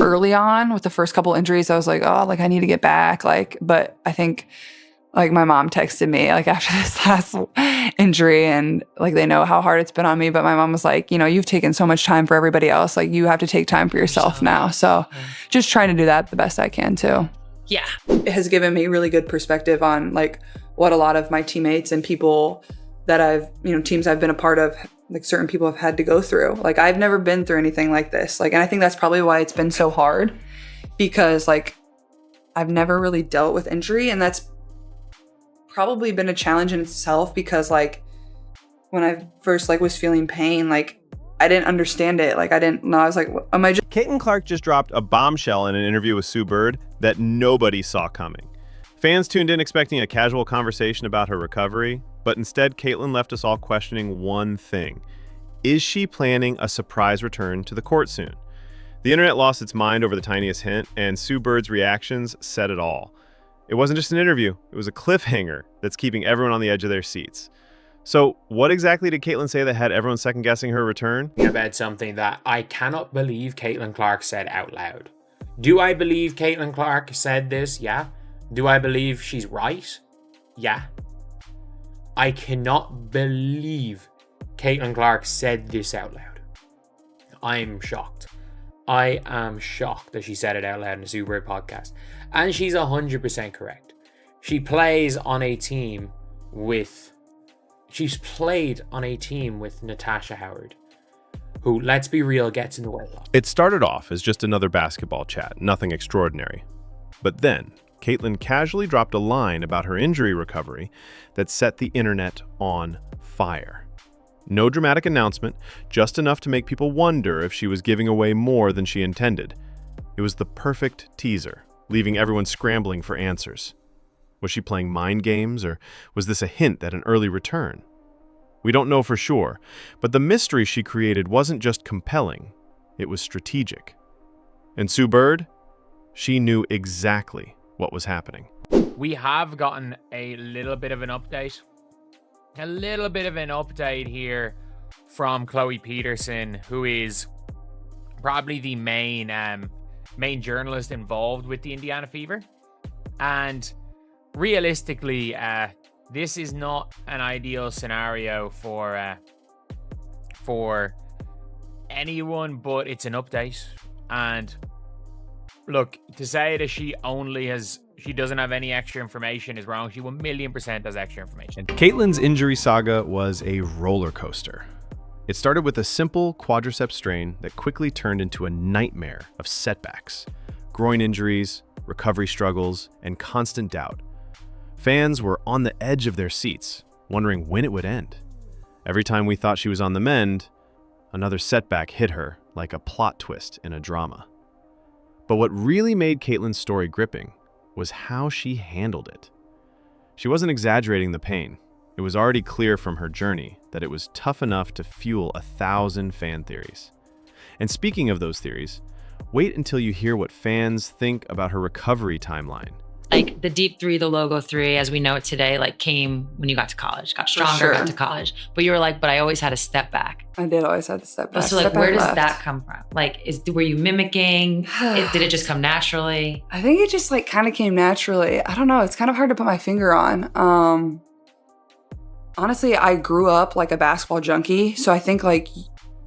early on with the first couple injuries, I was like, oh, like I need to get back. Like, but I think like my mom texted me like after this last injury and like they know how hard it's been on me. But my mom was like, you know, you've taken so much time for everybody else. Like you have to take time for yourself now. So just trying to do that the best I can too. Yeah. It has given me really good perspective on like what a lot of my teammates and people that I've, you know, teams I've been a part of, like certain people have had to go through. Like I've never been through anything like this. Like, and I think that's probably why it's been so hard because like I've never really dealt with injury, and that's probably been a challenge in itself because like when I first like was feeling pain, like I didn't understand it. Like I didn't know. I was like, what, am I just... Caitlin Clark just dropped a bombshell in an interview with Sue Bird that nobody saw coming. Fans tuned in expecting a casual conversation about her recovery, but instead Caitlin left us all questioning one thing. Is she planning a surprise return to the court soon? The internet lost its mind over the tiniest hint, and Sue Bird's reactions said it all. It wasn't just an interview, it was a cliffhanger that's keeping everyone on the edge of their seats. So what exactly did Caitlin say that had everyone second-guessing her return? About something that I cannot believe Caitlin Clark said out loud. Do I believe Caitlin Clark said this? Yeah. Do I believe she's right? Yeah. I cannot believe Caitlin Clark said this out loud. I'm shocked. I am shocked that she said it out loud in the Sue Bird podcast. And she's 100% correct. She's played on a team with Natasha Howard, who, let's be real, gets in the way a lot. It started off as just another basketball chat, nothing extraordinary. But then, Caitlin casually dropped a line about her injury recovery that set the internet on fire. No dramatic announcement, just enough to make people wonder if she was giving away more than she intended. It was the perfect teaser, leaving everyone scrambling for answers. Was she playing mind games, or was this a hint at an early return? We don't know for sure, but the mystery she created wasn't just compelling, it was strategic. And Sue Bird? She knew exactly what was happening. We have gotten a little bit of an update. Here from Chloe Peterson, who is probably the main journalist involved with the Indiana Fever. And realistically, this is not an ideal scenario for anyone, but it's an update. And look, to say that she doesn't have any extra information is wrong. She 1,000,000% has extra information. Caitlin's injury saga was a roller coaster. It started with a simple quadriceps strain that quickly turned into a nightmare of setbacks, groin injuries, recovery struggles, and constant doubt. Fans were on the edge of their seats, wondering when it would end. Every time we thought she was on the mend, another setback hit her like a plot twist in a drama. But what really made Caitlin's story gripping was how she handled it. She wasn't exaggerating the pain. It was already clear from her journey that it was tough enough to fuel 1,000 fan theories. And speaking of those theories, wait until you hear what fans think about her recovery timeline. Like the deep three, the logo three, as we know it today, like came when you got to college, got stronger, got to college. But you were like, but I always had a step back. I did always have to step back. So like, where does that come from? Like, were you mimicking? Did it just come naturally? I think it just like kind of came naturally. I don't know. It's kind of hard to put my finger on. Honestly, I grew up like a basketball junkie. So I think like,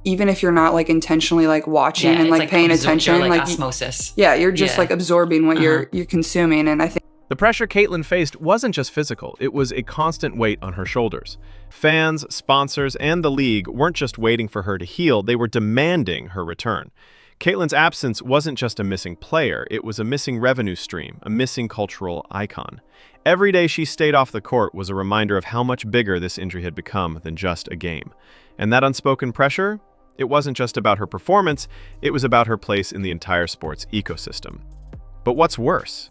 even if you're not like intentionally like watching and like paying attention, like osmosis. You're just like absorbing what you're consuming. And I think the pressure Caitlin faced wasn't just physical, it was a constant weight on her shoulders. Fans, sponsors, and the league weren't just waiting for her to heal, they were demanding her return. Caitlin's absence wasn't just a missing player, it was a missing revenue stream, a missing cultural icon. Every day she stayed off the court was a reminder of how much bigger this injury had become than just a game. And that unspoken pressure? It wasn't just about her performance, it was about her place in the entire sports ecosystem. But what's worse?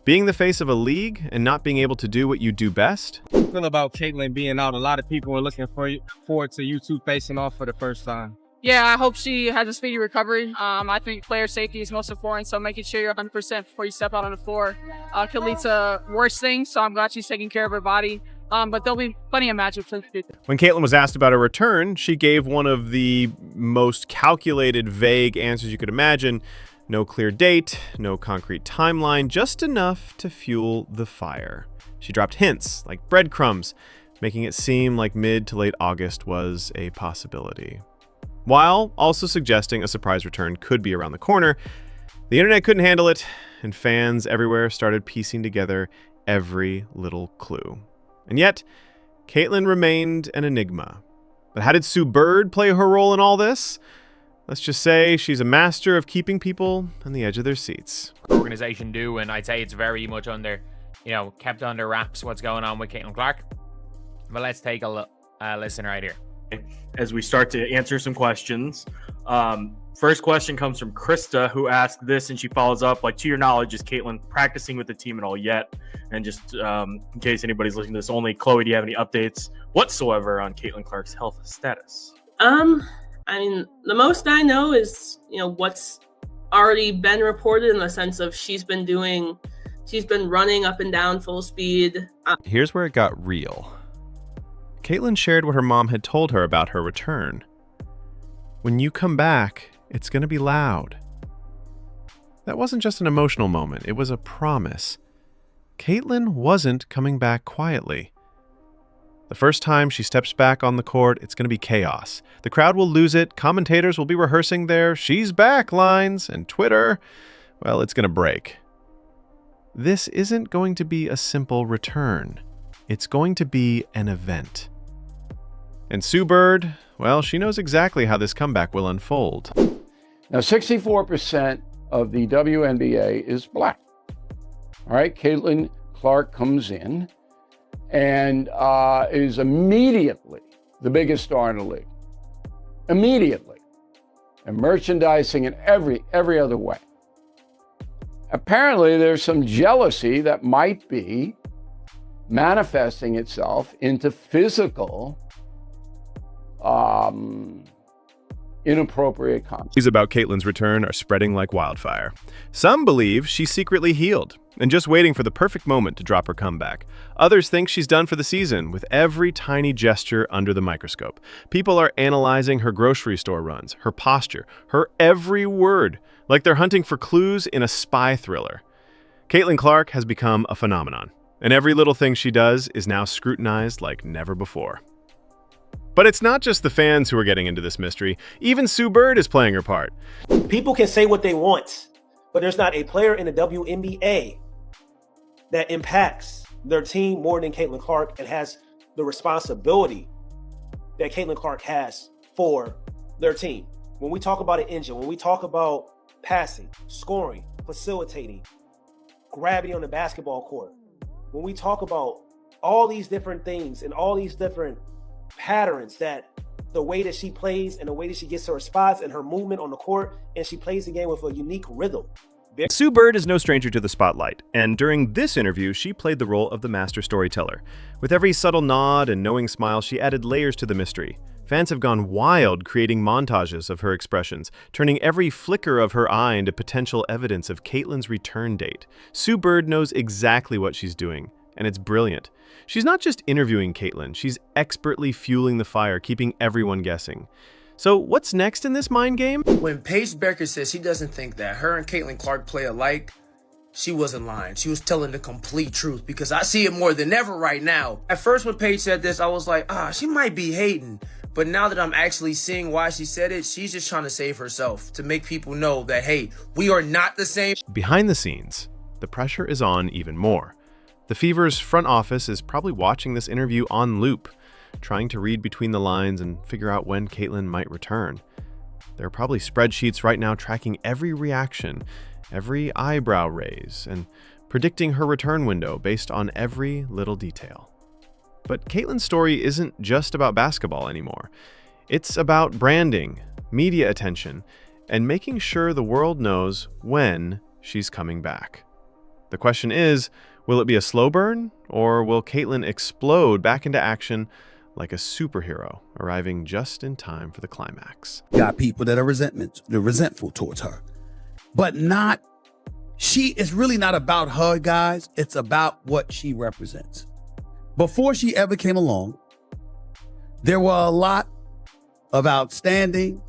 Being the face of a league and not being able to do what you do best? I feel about Caitlin being out. A lot of people are looking forward to you two facing off for the first time. Yeah, I hope she has a speedy recovery. I think player safety is most important, so making sure you're 100% before you step out on the floor could lead to worse things, so I'm glad she's taking care of her body. But there'll be plenty of matchups in the future. When Caitlin was asked about her return, she gave one of the most calculated, vague answers you could imagine. No clear date, no concrete timeline, just enough to fuel the fire. She dropped hints like breadcrumbs, making it seem like mid to late August was a possibility. While also suggesting a surprise return could be around the corner, the internet couldn't handle it, and fans everywhere started piecing together every little clue. And yet, Caitlin remained an enigma. But how did Sue Bird play her role in all this? Let's just say she's a master of keeping people on the edge of their seats. Organization do, and I'd say it's very much kept under wraps what's going on with Caitlin Clark. But let's take a listen right here. As we start to answer some questions. First question comes from Krista, who asked this, and she follows up, to your knowledge, is Caitlin practicing with the team at all yet? And just in case anybody's listening to this only, Chloe, do you have any updates whatsoever on Caitlin Clark's health status? The most I know is, what's already been reported, in the sense of she's been running up and down full speed. Here's where it got real. Caitlin shared what her mom had told her about her return. When you come back, it's going to be loud. That wasn't just an emotional moment, it was a promise. Caitlin wasn't coming back quietly. The first time she steps back on the court, it's going to be chaos. The crowd will lose it, commentators will be rehearsing their "she's back" lines, and Twitter, well, it's going to break. This isn't going to be a simple return. It's going to be an event. And Sue Bird, well, she knows exactly how this comeback will unfold. Now, 64% of the WNBA is black. All right, Caitlin Clark comes in and is immediately the biggest star in the league. Immediately. And merchandising in every other way. Apparently, there's some jealousy that might be manifesting itself into physical inappropriate content. News about Caitlin's return are spreading like wildfire. Some believe she's secretly healed and just waiting for the perfect moment to drop her comeback. Others think she's done for the season, with every tiny gesture under the microscope. People are analyzing her grocery store runs, her posture, her every word, like they're hunting for clues in a spy thriller. Caitlin Clark has become a phenomenon, and every little thing she does is now scrutinized like never before. But it's not just the fans who are getting into this mystery. Even Sue Bird is playing her part. People can say what they want, but there's not a player in the WNBA that impacts their team more than Caitlin Clark and has the responsibility that Caitlin Clark has for their team. When we talk about an engine, when we talk about passing, scoring, facilitating, gravity on the basketball court, when we talk about all these different things and all these different patterns, that the way that she plays and the way that she gets her spots and her movement on the court, and she plays the game with a unique rhythm. Sue Bird is no stranger to the spotlight, and during this interview, she played the role of the master storyteller. With every subtle nod and knowing smile, she added layers to the mystery. Fans have gone wild creating montages of her expressions, turning every flicker of her eye into potential evidence of Caitlin's return date. Sue Bird knows exactly what she's doing, and it's brilliant. She's not just interviewing Caitlin, she's expertly fueling the fire, keeping everyone guessing. So what's next in this mind game? When Paige Becker says she doesn't think that her and Caitlin Clark play alike, she wasn't lying. She was telling the complete truth, because I see it more than ever right now. At first when Paige said this, I was like, she might be hating. But now that I'm actually seeing why she said it, she's just trying to save herself, to make people know that, hey, we are not the same. Behind the scenes, the pressure is on even more. The Fever's front office is probably watching this interview on loop, trying to read between the lines and figure out when Caitlin might return. There are probably spreadsheets right now tracking every reaction, every eyebrow raise, and predicting her return window based on every little detail. But Caitlin's story isn't just about basketball anymore. It's about branding, media attention, and making sure the world knows when she's coming back. The question is, will it be a slow burn, or will Caitlin explode back into action like a superhero, arriving just in time for the climax? Got people that are resentful towards her, but it's really not about her, guys. It's about what she represents. Before she ever came along, there were a lot of outstanding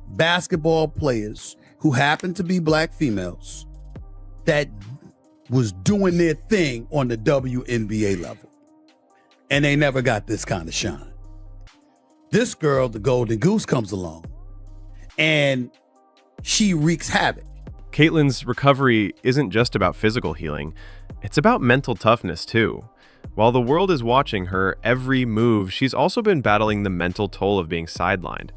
basketball players who happened to be black females that was doing their thing on the WNBA level. And they never got this kind of shine. This girl, the Golden Goose, comes along and she wreaks havoc. Caitlin's recovery isn't just about physical healing, it's about mental toughness too. While the world is watching her every move, she's also been battling the mental toll of being sidelined.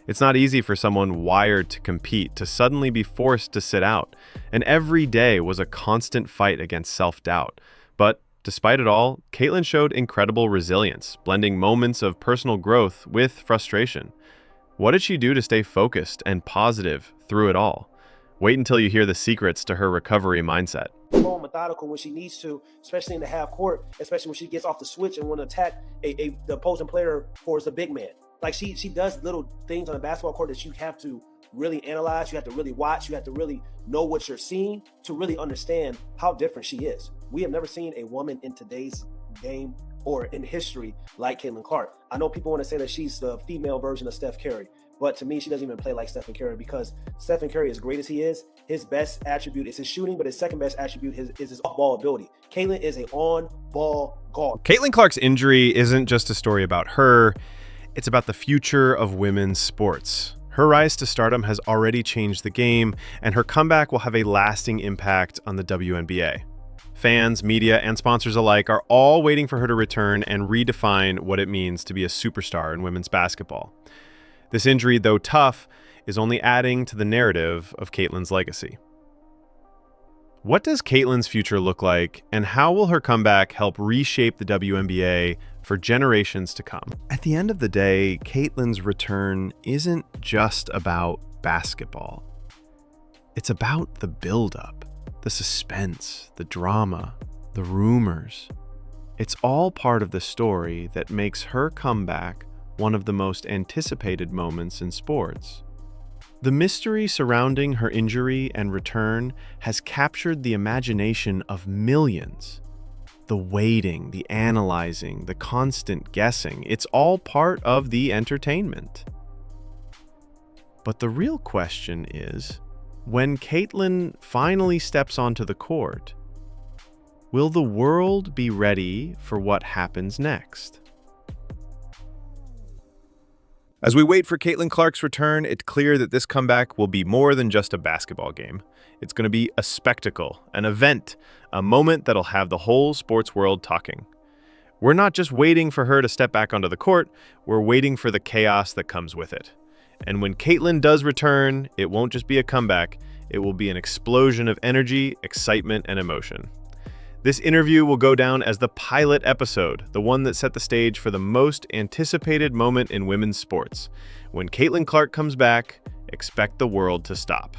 It's not easy for someone wired to compete to suddenly be forced to sit out, and every day was a constant fight against self-doubt. But despite it all, Caitlin showed incredible resilience, blending moments of personal growth with frustration. What did she do to stay focused and positive through it all? Wait until you hear the secrets to her recovery mindset. More methodical when she needs to, especially in the half court, especially when she gets off the switch and want to attack the opposing player for the big man. Like she does little things on the basketball court that you have to really analyze, you have to really watch, you have to really know what you're seeing to really understand how different she is. We have never seen a woman in today's game or in history like Caitlin Clark. I know people want to say that she's the female version of Steph Curry, but to me, she doesn't even play like Stephen Curry, because Stephen Curry, as great as he is, his best attribute is his shooting, but his second best attribute is his off-ball ability. Caitlin is a on-ball guard. Caitlin Clark's injury isn't just a story about her, it's about the future of women's sports. Her rise to stardom has already changed the game, and her comeback will have a lasting impact on the WNBA. Fans, media, and sponsors alike are all waiting for her to return and redefine what it means to be a superstar in women's basketball. This injury, though tough, is only adding to the narrative of Caitlin's legacy. What does Caitlin's future look like, and how will her comeback help reshape the WNBA for generations to come? At the end of the day, Caitlin's return isn't just about basketball. It's about the buildup, the suspense, the drama, the rumors. It's all part of the story that makes her comeback one of the most anticipated moments in sports. The mystery surrounding her injury and return has captured the imagination of millions. The waiting, the analyzing, the constant guessing, it's all part of the entertainment. But the real question is, when Caitlin finally steps onto the court, will the world be ready for what happens next? As we wait for Caitlin Clark's return, it's clear that this comeback will be more than just a basketball game. It's going to be a spectacle, an event, a moment that'll have the whole sports world talking. We're not just waiting for her to step back onto the court, we're waiting for the chaos that comes with it. And when Caitlin does return, it won't just be a comeback, it will be an explosion of energy, excitement, and emotion. This interview will go down as the pilot episode, the one that set the stage for the most anticipated moment in women's sports. When Caitlin Clark comes back, expect the world to stop.